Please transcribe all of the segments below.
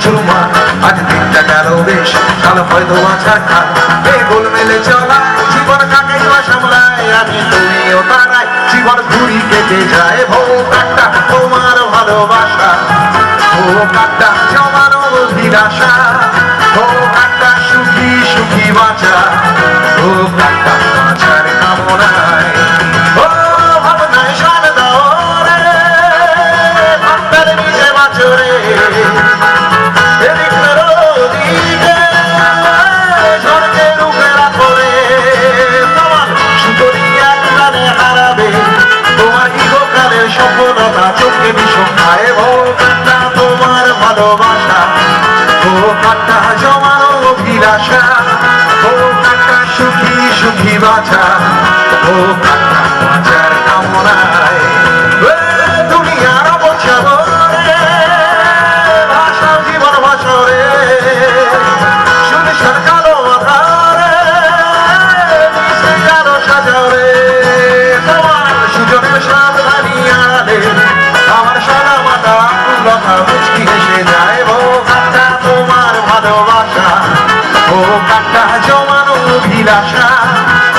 চুমা আজ দিনটা গেল বেশ কাল হয়তো আছাড়া এই গোল মেলে চলা জীবন কাকাই বা সামলায় আমি তুমিও তারাই জীবন ঘুরি কেটে যায় ভোগ একটা তোমার ভালোবাসা ভোগ একটা জমানো নিরাশা ভোগ একটা সুখী সুখী বাঁচা ভোগ একটা বাঁচার কামনায় ও ভাবনায় সার দাও রে ভাবনার নিজে বাঁচো রে সফলতা চোখে বিষয় ভোগটা তোমার ভালোবাসা ভোগটা জমানো অভিলাষা ভোগটা সুখী সুখী বাঁচা ভোগটা বাঁচার কামনায় দুনিয়ার অবসাদরে ভাষা জীবন ভাষরে সুনিশ্চর কালো আধারে মিশে কালো সাজারে তোমার সুজনের সাবধানী আমার সারা মাথা লতা মুচকি হেসে যায় ভোগটা তোমার ভালোবাসা ভোগটা জমানো অভিলাষা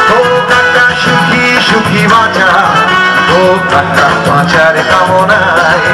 ভোগটা সুখী সুখী বাঁচা ভোগটা বাঁচার কামনায়